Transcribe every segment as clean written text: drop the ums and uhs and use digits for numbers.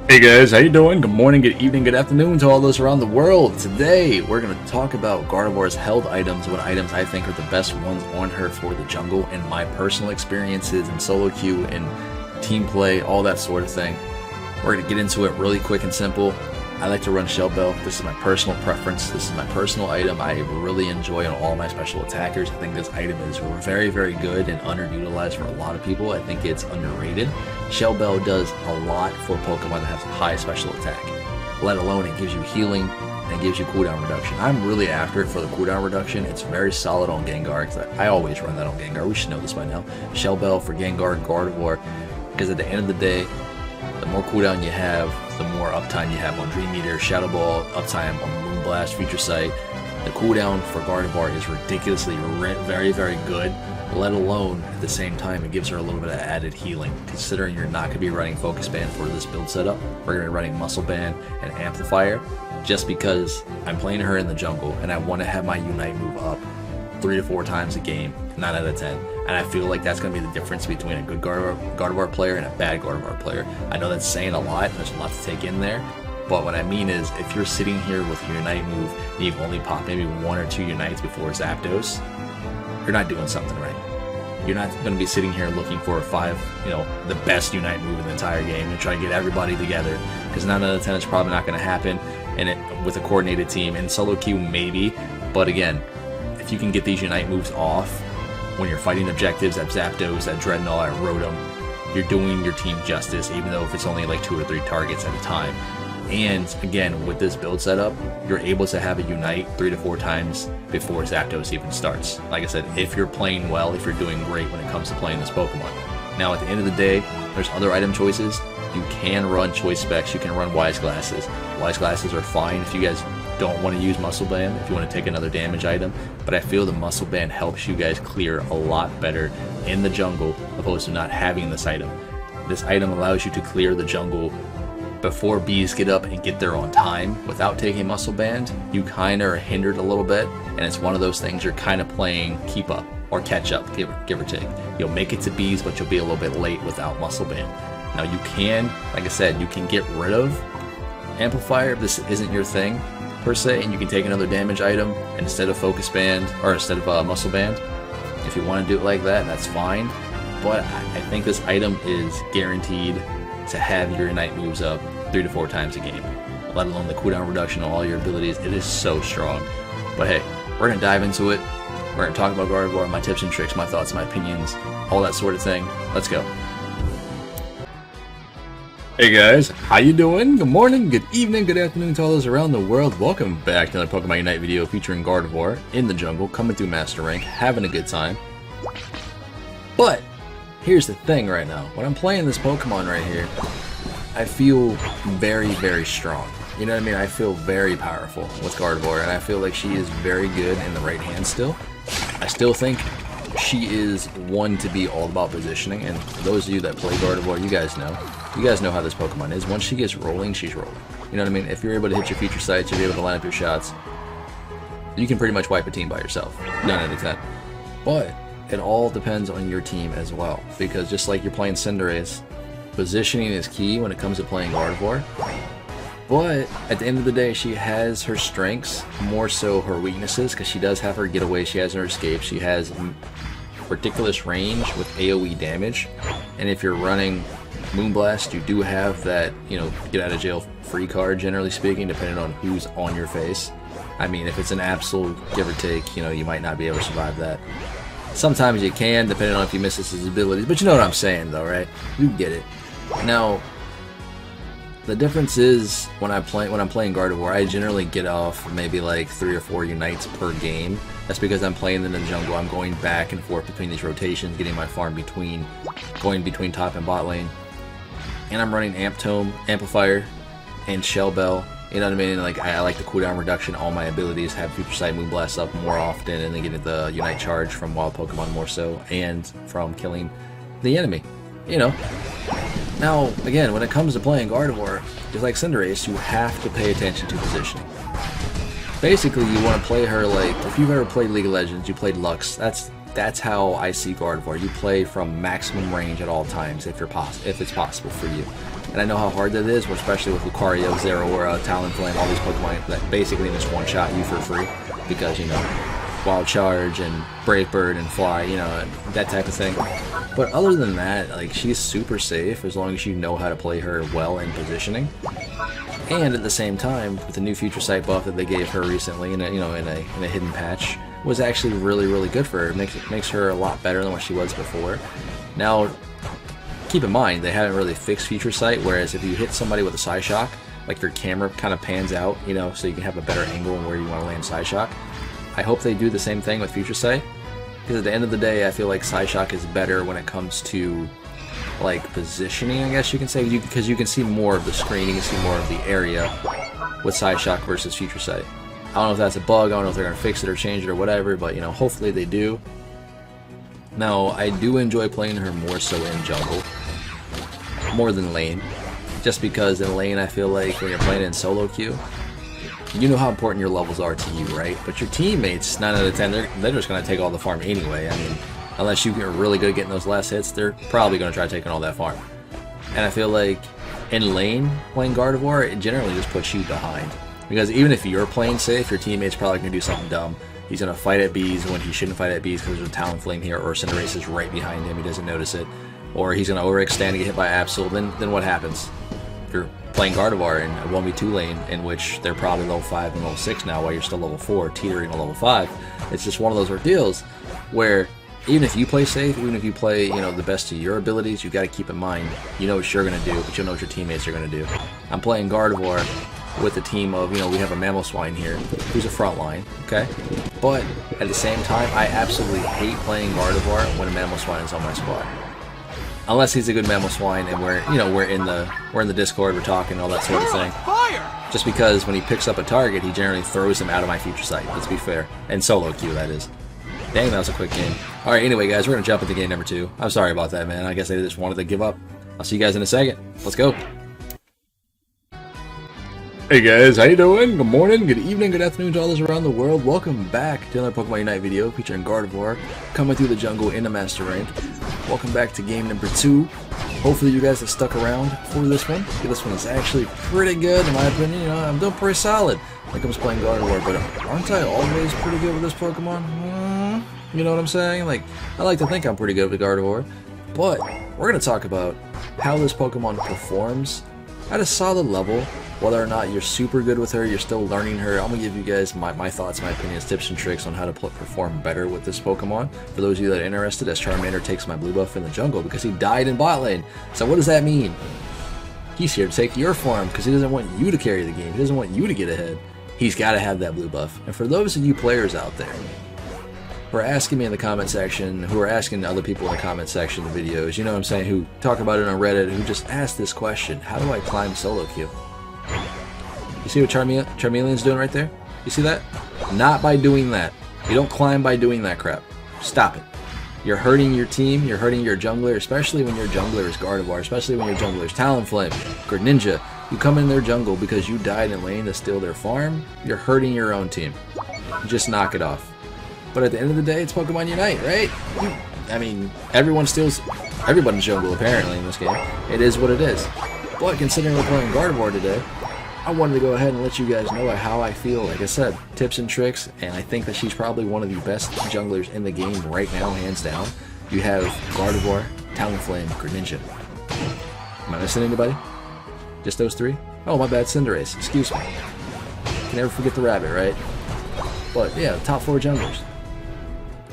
Hey guys, how you doing? Good morning, good evening, good afternoon to all those around the world. Today, we're going to talk about Gardevoir's held items, what items I think are the best ones on her for the jungle, and my personal experiences in solo queue and team play, all that sort of thing. We're going to get into it really quick and simple. I like to run Shell Bell. This is my personal preference. This is my personal item. I really enjoy on all my special attackers. I think this item is very, very good and underutilized for a lot of people. I think it's underrated. Shell Bell does a lot for Pokemon that has a high special attack, let alone it gives you healing and it gives you cooldown reduction. I'm really after it for the cooldown reduction. It's very solid on Gengar, because I always run that on Gengar. We should know this by now. Shell Bell for Gengar and Gardevoir, because at the end of the day, the more cooldown you have, the more uptime you have on Dream Eater, Shadow Ball, uptime on Moonblast, Future Sight. The cooldown for Gardevoir is ridiculously very, very good, let alone at the same time it gives her a little bit of added healing. Considering you're not going to be running Focus Band for this build setup, we're going to be running Muscle Band and Amplifier, just because I'm playing her in the jungle and I want to have my Unite move up 3 to 4 times a game, 9 out of 10. And I feel like that's going to be the difference between a good Gardevoir player and a bad Gardevoir player. I know that's saying a lot, there's a lot to take in there, but what I mean is, if you're sitting here with your Unite move and you've only popped maybe 1 or 2 Unites before Zapdos, you're not doing something right. You're not going to be sitting here looking for the best Unite move in the entire game and try to get everybody together, because 9 out of 10 is probably not going to happen, and with a coordinated team. In solo queue, maybe, but again, if you can get these Unite moves off when you're fighting objectives at Zapdos, at Dreadnought, at Rotom, you're doing your team justice, even though if it's only like 2 or 3 targets at a time. And again, with this build setup, you're able to have a Unite 3 to 4 times before Zapdos even starts. Like I said, if you're playing well, if you're doing great when it comes to playing this Pokemon. Now, at the end of the day, there's other item choices. You can run Choice Specs, you can run Wise Glasses. Wise Glasses are fine if you guys don't want to use Muscle Band, if you want to take another damage item, but I feel the Muscle Band helps you guys clear a lot better in the jungle opposed to not having this item. This item allows you to clear the jungle before bees get up and get there on time without taking Muscle Band. You kind of are hindered a little bit, and it's one of those things you're kind of playing keep up or catch up, give or take. You'll make it to bees, but you'll be a little bit late without Muscle Band. Now you can, like I said, you can get rid of Amplifier if this isn't your thing per se, and you can take another damage item instead of Focus Band, or instead of Muscle Band. If you want to do it like that, that's fine, but I think this item is guaranteed to have your Unite moves up 3 to 4 times a game, let alone the cooldown reduction on all your abilities. It is so strong. But hey, we're going to dive into it. We're going to talk about Gardevoir, my tips and tricks, my thoughts, my opinions, all that sort of thing. Let's go. Hey guys, how you doing? Good morning, good evening, good afternoon to all those around the world. Welcome back to another Pokemon Unite video featuring Gardevoir in the jungle, coming through Master Rank, having a good time. But here's the thing right now. When I'm playing this Pokemon right here, I feel very, very strong. You know what I mean? I feel very powerful with Gardevoir, and I feel like she is very good in the right hand still. I still think she is one to be all about positioning, and for those of you that play Gardevoir, you guys know how this Pokemon is. Once she gets rolling, she's rolling. You know what I mean? If you're able to hit your feature sights, you'll be able to line up your shots, you can pretty much wipe a team by yourself, 9 out of 10. But it all depends on your team as well, because just like you're playing Cinderace, positioning is key when it comes to playing Gardevoir. But at the end of the day, she has her strengths more so her weaknesses, because she does have her getaway, she has her escape, she has ridiculous range with AoE damage, and if you're running Moonblast, you do have that, get out of jail free card, generally speaking, depending on who's on your face. I mean, if it's an absolute give or take, you might not be able to survive that. Sometimes you can, depending on if you miss his abilities, but you know what I'm saying though, right? You get it. Now, the difference is when I'm playing Gardevoir, I generally get off maybe like 3 or 4 Unites per game. That's because I'm playing in the jungle. I'm going back and forth between these rotations, getting my farm going between top and bot lane. And I'm running Amplifier, and Shell Bell. You know what I mean? Like, I like the cooldown reduction, all my abilities, have Future Sight, Moonblast up more often, and then getting the Unite charge from wild Pokemon more so, and from killing the enemy. Now, again, when it comes to playing Gardevoir, just like Cinderace, you have to pay attention to positioning. Basically, you want to play her like, if you've ever played League of Legends, you played Lux, that's how I see Gardevoir. You play from maximum range at all times if it's possible for you. And I know how hard that is, especially with Lucario, Zeraora, Talonflame, all these Pokemon that basically just one-shot you for free. Because, you know, Wild Charge and Brave Bird and Fly, you know, that type of thing. But other than that, like, she's super safe as long as you know how to play her well in positioning. And at the same time, with the new Future Sight buff that they gave her recently, in a hidden patch, was actually really good for her. It makes her a lot better than what she was before. Now, keep in mind, they haven't really fixed Future Sight, whereas if you hit somebody with a Psyshock, like your camera kind of pans out, you know, so you can have a better angle on where you want to land Psyshock. I hope they do the same thing with Future Sight, because at the end of the day, I feel like Psyshock is better when it comes to, like, positioning, I guess you can say, because you can see more of the screen, you can see more of the area with Psyshock versus Future Sight. I don't know if that's a bug, I don't know if they're going to fix it or change it or whatever, but, you know, hopefully they do. Now, I do enjoy playing her more so in jungle, more than lane, just because in lane I feel like when you're playing in solo queue, you know how important your levels are to you, right? But your teammates, 9 out of 10, they're just going to take all the farm anyway. I mean, unless you get really good at getting those last hits, they're probably going to try taking all that farm. And I feel like in lane, playing Gardevoir, it generally just puts you behind. Because even if you're playing safe, your teammate's probably going to do something dumb. He's going to fight at bees when he shouldn't fight at bees because there's a Talonflame here, or Cinderace is right behind him, he doesn't notice it. Or he's going to overextend and get hit by Absol, then what happens? If you're playing Gardevoir in a 1v2 lane, in which they're probably level 5 and level 6 now, while you're still level 4, teetering to level 5, it's just one of those ordeals where even if you play safe, even if you play, you know, the best of your abilities, you got to keep in mind, you know what you're going to do, but you know what your teammates are going to do. I'm playing Gardevoir with a team of, you know, we have a Mamoswine here, who's a front line, okay? But at the same time, I absolutely hate playing Gardevoir when a Mamoswine is on my squad. Unless he's a good Mamoswine and we're in the Discord, we're talking, all that sort of thing. Just because when he picks up a target, he generally throws him out of my Future Sight, let's be fair. And solo queue, that is. Dang, that was a quick game. Alright, anyway guys, we're going to jump into game number 2. I'm sorry about that, man. I guess I just wanted to give up. I'll see you guys in a second. Let's go. Hey guys, how you doing? Good morning, good evening, good afternoon to all those around the world. Welcome back to another Pokemon Unite video featuring Gardevoir coming through the jungle in the Master Rank. Welcome back to game number 2. Hopefully you guys have stuck around for this one. This one is actually pretty good in my opinion. You know, I'm doing pretty solid when it comes to playing Gardevoir, but aren't I always pretty good with this Pokemon? You know what I'm saying? Like, I like to think I'm pretty good with Gardevoir, but we're going to talk about how this Pokemon performs at a solid level. Whether or not you're super good with her, you're still learning her, I'm going to give you guys my thoughts, my opinions, tips, and tricks on how to perform better with this Pokemon. For those of you that are interested, as Charmander takes my blue buff in the jungle because he died in bot lane. So what does that mean? He's here to take your farm because he doesn't want you to carry the game. He doesn't want you to get ahead. He's got to have that blue buff. And for those of you players out there who are asking me in the comment section, who are asking other people in the comment section of the videos, you know what I'm saying, who talk about it on Reddit, who just ask this question, how do I climb solo queue? You see what Charmeleon's doing right there? You see that? Not by doing that. You don't climb by doing that crap. Stop it. You're hurting your team, you're hurting your jungler, especially when your jungler is Gardevoir, especially when your jungler is Talonflame, Greninja. You come in their jungle because you died in lane to steal their farm, you're hurting your own team. Just knock it off. But at the end of the day, it's Pokemon Unite, right? I mean, everyone steals everybody's jungle apparently in this game. It is what it is. But considering we're playing Gardevoir today, I wanted to go ahead and let you guys know how I feel. Like I said, tips and tricks, and I think that she's probably one of the best junglers in the game right now, hands down. You have Gardevoir, Talonflame, Greninja. Am I missing anybody? Just those 3? Oh, my bad, Cinderace. Excuse me. Can never forget the rabbit, right? But yeah, top 4 junglers.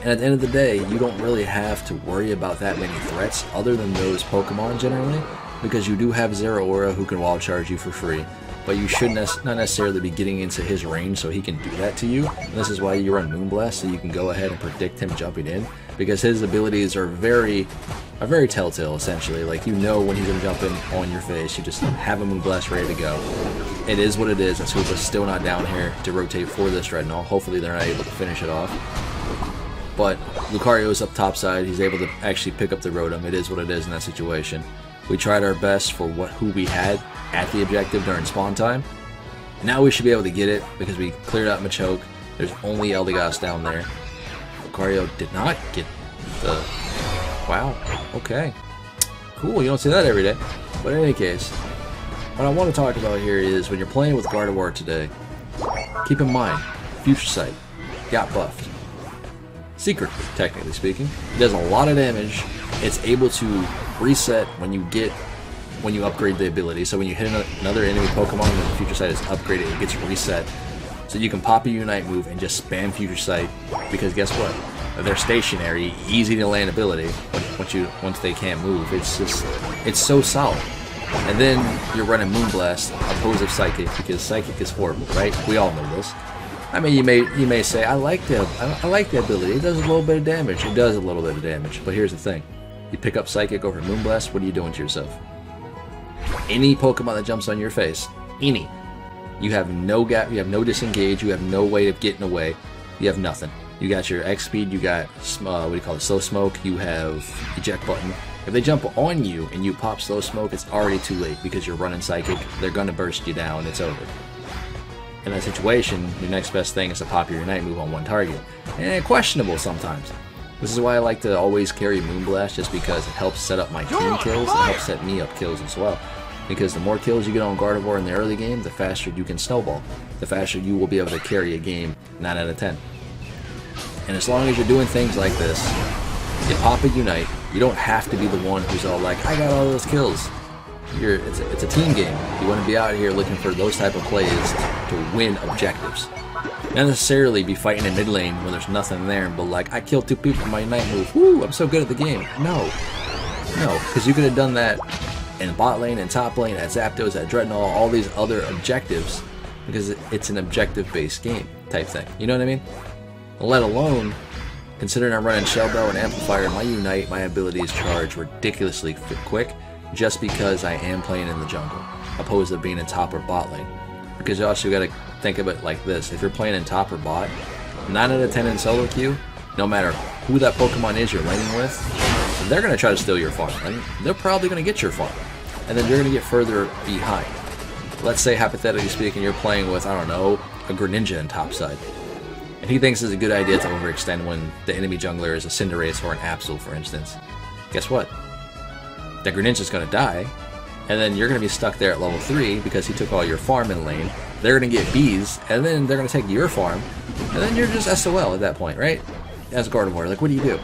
And at the end of the day, you don't really have to worry about that many threats other than those Pokemon generally, because you do have Zeraora who can wild charge you for free. But you should not necessarily be getting into his range so he can do that to you. And this is why you run Moonblast, so you can go ahead and predict him jumping in, because his abilities are very telltale essentially. Like, you know when he's going to jump in on your face, you just have a Moonblast ready to go. It is what it is, and Swoopa's still not down here to rotate for this Dreadnought. Hopefully they're not able to finish it off. But Lucario is up top side, he's able to actually pick up the Rotom. It is what it is in that situation. We tried our best for who we had at the objective during spawn time. Now we should be able to get it because we cleared out Machoke. There's only Eldegoss down there. Lucario did not get the... Wow, okay. Cool, you don't see that every day. But in any case, what I want to talk about here is when you're playing with Gardevoir today, keep in mind, Future Sight got buffed. Secretly, technically speaking. It does a lot of damage. It's able to reset when you upgrade the ability. So when you hit another enemy Pokemon and the Future Sight is upgraded, it gets reset. So you can pop a Unite move and just spam Future Sight, because guess what? They're stationary, easy to land ability. Once they can't move, it's so solid. And then you're running Moonblast opposed of Psychic, because Psychic is horrible, right? We all know this. I mean, you may say, I like the ability. It does a little bit of damage. It does a little bit of damage. But here's the thing: you pick up Psychic over Moonblast. What are you doing to yourself? Any Pokemon that jumps on your face, you have no gap. You have no disengage. You have no way of getting away. You have nothing. You got your X speed. You got what do you call it? Slow Smoke. You have eject button. If they jump on you and you pop Slow Smoke, it's already too late because you're running Psychic. They're gonna burst you down. It's over. In that situation, your next best thing is to pop your Unite move on one target. And questionable sometimes. This is why I like to always carry Moonblast, just because it helps set up my team kills and helps set me up kills as well. Because the more kills you get on Gardevoir in the early game, the faster you can snowball. The faster you will be able to carry a game 9 out of 10. And as long as you're doing things like this, you pop a Unite, you don't have to be the one who's all like, I got all those kills. It's a team game. You want to be out here looking for those type of plays to win objectives. Not necessarily be fighting in mid lane when there's nothing there, but like, I killed 2 people with my Unite move. Woo, I'm so good at the game. No, because you could have done that in bot lane and top lane, at Zapdos, at Dreadnought, all these other objectives, because it's an objective-based game type thing. You know what I mean? Let alone, considering I'm running Shell Bell and Amplifier, my Unite, my abilities charge ridiculously quick, just because I am playing in the jungle, opposed to being in top or bot lane. Because you also got to think of it like this: if you're playing in top or bot, 9 out of 10 in solo queue, no matter who that Pokemon is you're laning with, they're going to try to steal your farm, and they're probably going to get your farm, and then you're going to get further behind. Let's say, hypothetically speaking, you're playing with, I don't know, a Greninja in top side, and he thinks it's a good idea to overextend when the enemy jungler is a Cinderace or an Absol, for instance. Guess what? The Greninja's going to die, and then you're going to be stuck there at level 3 because he took all your farm in lane. They're going to get bees, and then they're going to take your farm, and then you're just SOL at that point, right? As Gardevoir, like, what do you do?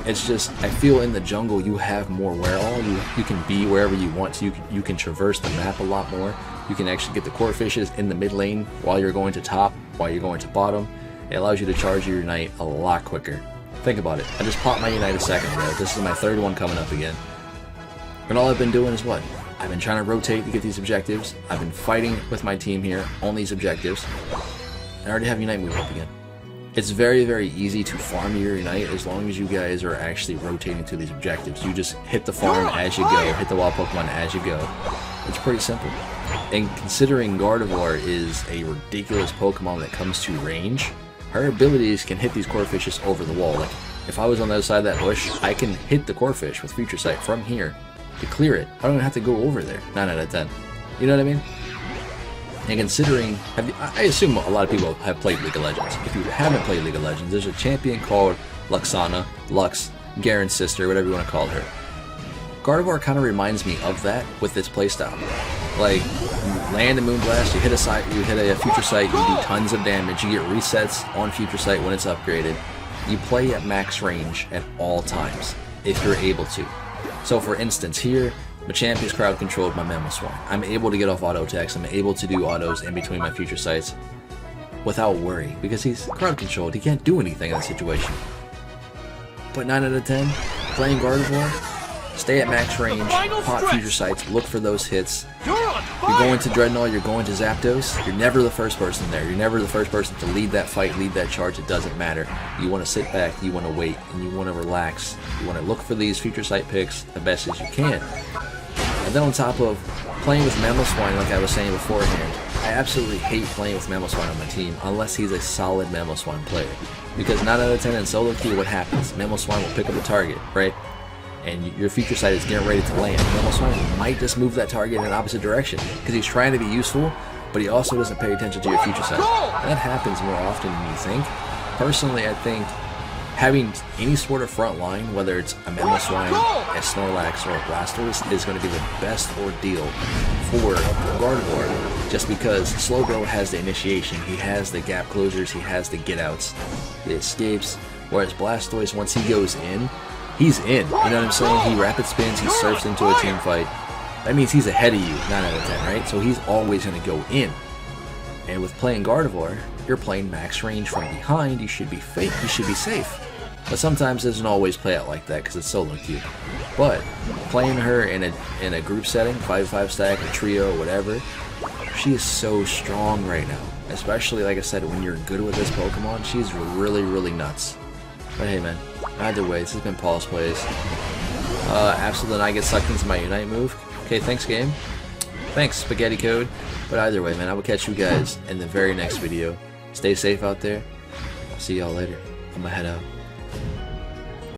It's just, I feel in the jungle you have more where-all. You can be wherever you want to. You can traverse the map a lot more. You can actually get the core fishes in the mid lane while you're going to top, while you're going to bottom. It allows you to charge your Unite a lot quicker. Think about it. I just popped my Unite a second ago. This is my 3rd one coming up again. And all I've been doing is what? I've been trying to rotate to get these objectives. I've been fighting with my team here on these objectives. And I already have Unite move up again. It's very, very easy to farm your Unite as long as you guys are actually rotating to these objectives. You just hit the farm as you go, hit the wild Pokemon as you go. It's pretty simple. And considering Gardevoir is a ridiculous Pokemon that comes to range, her abilities can hit these core fishes over the wall. Like, if I was on the other side of that bush, I can hit the core fish with Future Sight from here to clear it. I don't even have to go over there. 9 out of 10. You know what I mean? And considering, I assume a lot of people have played League of Legends. If you haven't played League of Legends, there's a champion called Luxana, Lux, Garen's sister, whatever you want to call her. Gardevoir kind of reminds me of that with its playstyle. Like, you land a Moonblast, you hit a Future Sight, you do tons of damage, you get resets on Future Sight when it's upgraded. You play at max range at all times, if you're able to. So for instance, here, Machamp is crowd controlled my Mamoswine. I'm able to get off auto attacks, I'm able to do autos in between my Future Sights without worry, because he's crowd controlled, he can't do anything in that situation. But 9 out of 10, playing Gardevoir, stay at max range, pop Future Sights, look for those hits. You're going to Dreadnought, you're going to Zapdos, you're never the first person there, you're never the first person to lead that fight, lead that charge, it doesn't matter. You want to sit back, you want to wait, and you want to relax. You want to look for these Future Sight picks the best as you can. And then on top of playing with Mamoswine, like I was saying beforehand, I absolutely hate playing with Mamoswine on my team unless he's a solid Mamoswine player. Because 9 out of 10 in solo queue, what happens? Mamoswine will pick up the target, right? And your Future Sight is getting ready to land. Mamoswine might just move that target in an opposite direction because he's trying to be useful, but he also doesn't pay attention to your Future Sight. And that happens more often than you think. Personally, I think having any sort of front line, whether it's a Mamoswine, a Snorlax, or a Blastoise, is going to be the best ordeal for Gardevoir, just because Slowbro has the initiation, he has the gap closures, he has the get outs, the escapes, whereas Blastoise, once he goes in, he's in, you know what I'm saying? He rapid spins, he surfs into a team fight. That means he's ahead of you 9 out of 10, right? So he's always going to go in. And with playing Gardevoir, you're playing max range from behind, you should be safe. But sometimes it doesn't always play out like that because it's solo queue. But playing her in a group setting, 5-5 stack, a trio, whatever, she is so strong right now. Especially, like I said, when you're good with this Pokemon, she's really, really nuts. But hey man, either way, this has been Pawseplays. Absolutely not get sucked into my Unite move. Okay, thanks game. Thanks, Spaghetti Code. But either way, man, I will catch you guys in the very next video. Stay safe out there. I'll see y'all later. I'm gonna head out.